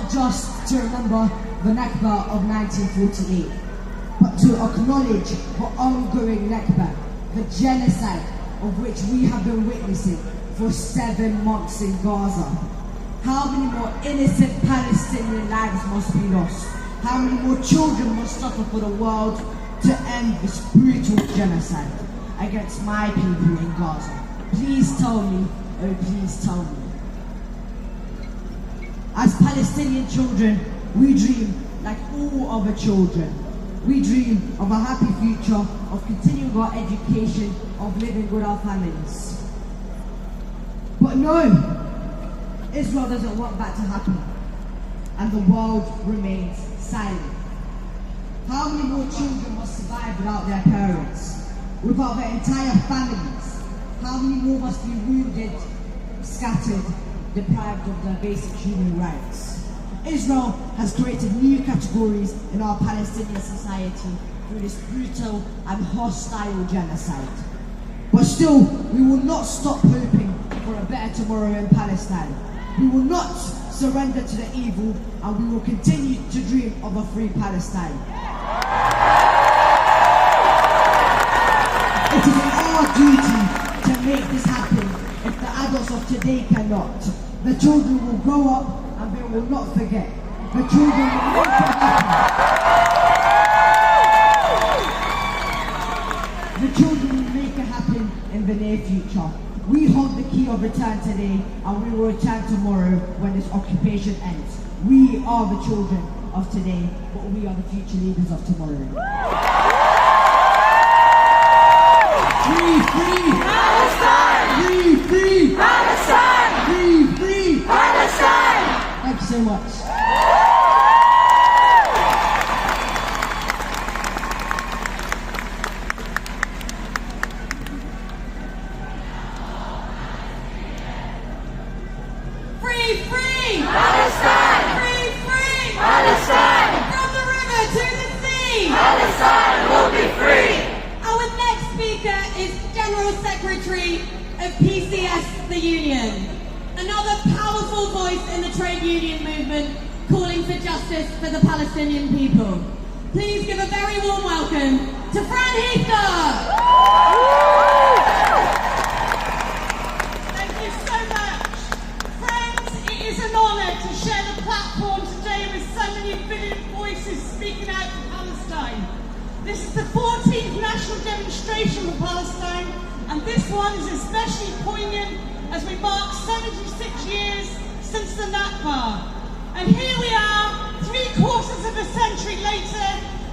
not just to remember the Nakba of 1948, but to acknowledge the ongoing Nakba, the genocide of which we have been witnessing for 7 months in Gaza. How many more innocent Palestinian lives must be lost? How many more children must suffer for the world to end this brutal genocide against my people in Gaza? Please tell me, oh please tell me. As Palestinian children, we dream like all other children. We dream of a happy future, of continuing our education, of living with our families. But no, Israel doesn't want that to happen, and the world remains silent. How many more children must survive without their parents, without their entire families? How many more must be wounded, scattered, deprived of their basic human rights? Israel has created new categories in our Palestinian society through this brutal and hostile genocide. But still, we will not stop hoping for a better tomorrow in Palestine. We will not surrender to the evil, and we will continue to dream of a free Palestine. It is our duty to make this happen. If the adults of today cannot, the children will grow up and they will not forget. The children will make it happen. The children will make it happen in the near future. We hold the key of return today, and we will return tomorrow when this occupation ends. We are the children of today, but we are the future leaders of tomorrow. Free, free Palestine! Free, free Palestine! Free, free Palestine! Thank you so much. Free, free Palestine! Free, free Palestine! From the river to the sea, Palestine will be free! Our next speaker is General Secretary of PCS, the union. Another powerful voice in the trade union movement calling for justice for the Palestinian people. Please give a very warm welcome to Fran Heaster! Thank you so much. Friends, it is an honour to share the platform today with so many brilliant voices speaking out for Palestine. This is the 14th national demonstration for Palestine, and this one is especially poignant as we mark 76 years since the Nakba. And here we are, 3/4 of a century later,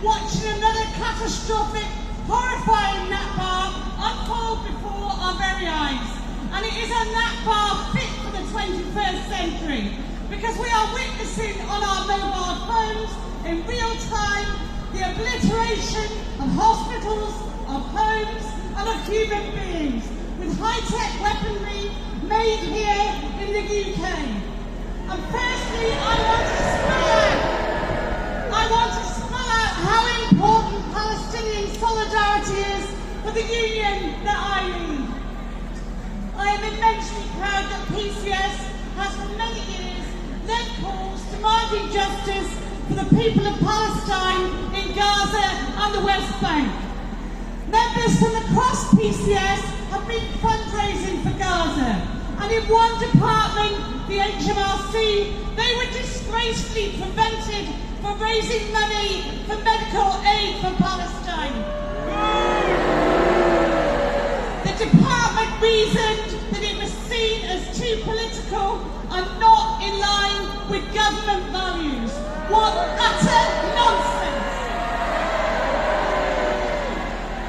watching another catastrophic, horrifying Nakba unfold before our very eyes. And it is a Nakba fit for the 21st century, because we are witnessing on our mobile phones in real time the obliteration of hospitals, of homes, and of human beings, with high-tech weaponry made here in the UK. And firstly, I want to spell out how important Palestinian solidarity is for the union that I lead. I am immensely proud that PCS has for many years led calls demanding justice for the people of Palestine in Gaza and the West Bank. Members from across PCS have been fundraising for Gaza, and in one department, the HMRC, they were disgracefully prevented from raising money for medical aid for Palestine. The department reasoned that it was seen as too political and not in line with government values. What utter nonsense!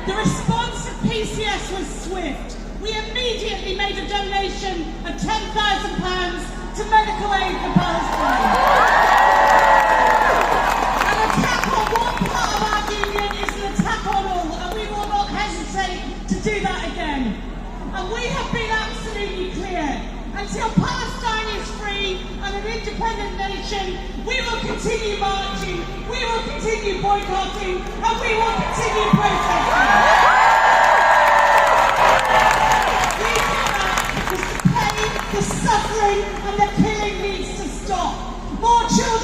The response of PCS was swift. We immediately made a donation of £10,000 to medical aid for Palestine. An attack on one part of our union is an attack on all, and we will not hesitate to do that again. And we have been absolutely clear. Until Palestine is free and an independent nation, we will continue marching, we will continue boycotting, and we will continue protesting. We do that because the pain, the suffering, and the killing needs to stop. More children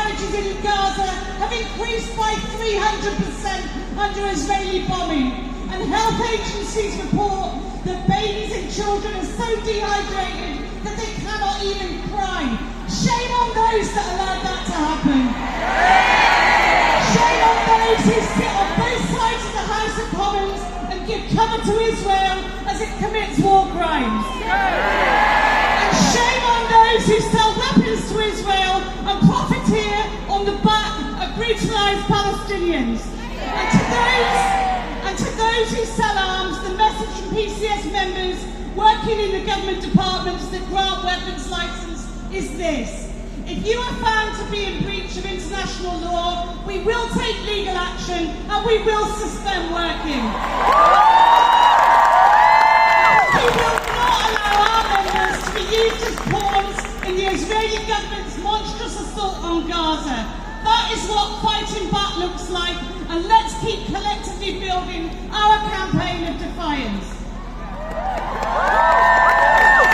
miscarriages in Gaza have increased by 300% under Israeli bombing. And health agencies report that babies and children are so dehydrated that they cannot even cry. Shame on those that allowed that to happen. Shame on those who sit on both sides of the House of Commons and give cover to Israel as it commits war crimes. And shame on those who sell weapons to Israel and profiteer on the back of brutalised Palestinians. And to those who sell arms, the message from PCS members working in the government departments that grant weapons licence is this: if you are found to be in breach of international law, we will take legal action and we will suspend working. We will not allow our members to be used as pawns in the Israeli government's monstrous assault on Gaza. That is what fighting back looks like, and let's keep collectively building our campaign of defiance.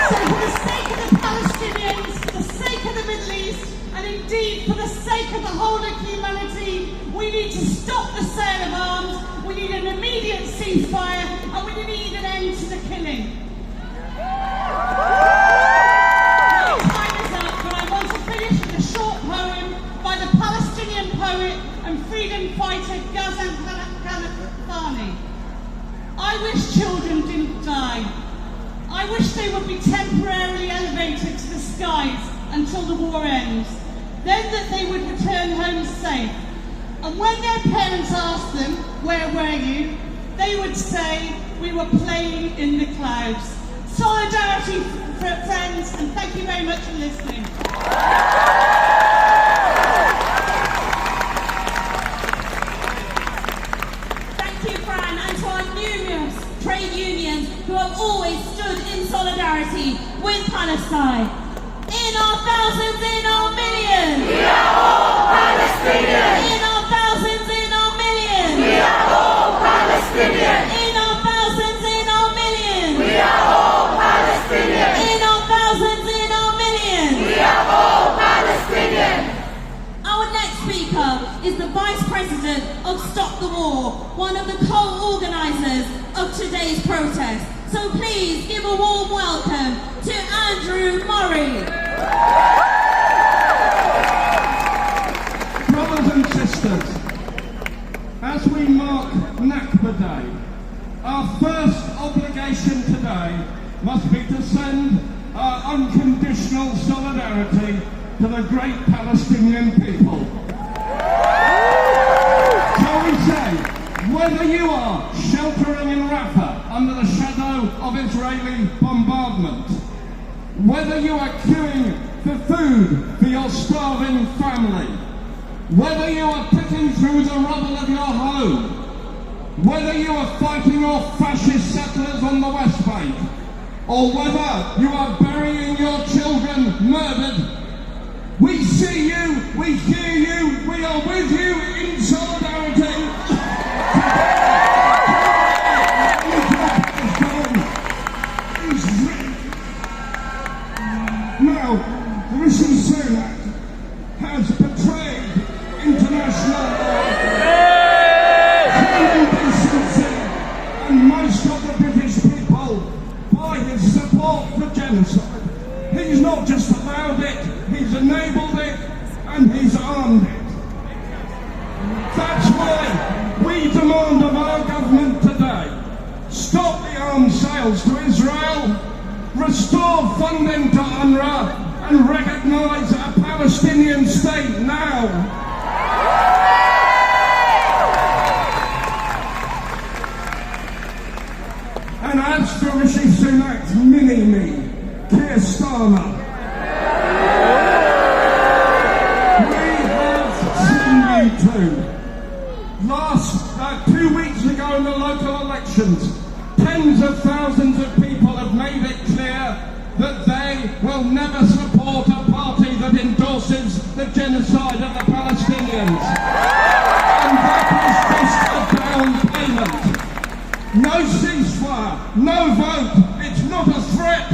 So for the sake of the Palestinians, for the sake of the Middle East, and indeed for the sake of the whole of humanity, we need to stop the sale of arms, we need an immediate ceasefire, and we need an end to the killing. My time is up, but I want to finish with a short poem by the Palestinian poet and freedom fighter Ghassan Kanafani. I wish children didn't die. I wish they would be temporarily elevated to the skies until the war ends. Then that they would return home safe. And when their parents asked them, "Where were you?" they would say, "We were playing in the clouds." Solidarity, friends, and thank you very much for listening. Trade unions who have always stood in solidarity with Palestine. In our thousands, in our millions, we are all Palestinians. In our thousands, in our millions, we are all Palestinians. In our thousands, in our millions, we are all Palestinians. In our thousands, in our millions, we are all Palestinians. Our next speaker is the Vice President of Stop the War, one of the co-organisers of today's protest. So please give a warm welcome to Andrew Murray. Brothers and sisters, as we mark Nakba Day, our first obligation today must be to send our unconditional solidarity to the great Palestinian people. Shall we say, whether you are sheltering in Rafah under the shadow of Israeli bombardment, whether you are queuing for food for your starving family, whether you are picking through the rubble of your home, whether you are fighting off fascist settlers on the West Bank, or whether you are burying your children murdered, we see you, we hear you, we are with you in solidarity. Now, Rishi Sunak has betrayed international law, human decency, and most of the British people by his support for genocide. He's not just allowed it, he's enabled it, and he's armed it. That's why we demand of our government today: stop the arms sales to Israel, restore funding to UNRWA, and recognise a Palestinian state now. And as for Rishi Sunak's mini-me, Keir Starmer, we have seen you too. 2 weeks ago in the local elections, tens of thousands of people have made it clear that they will never support a party that endorses the genocide of the Palestinians. And that is just a down payment. No ceasefire, no vote, it's not a threat,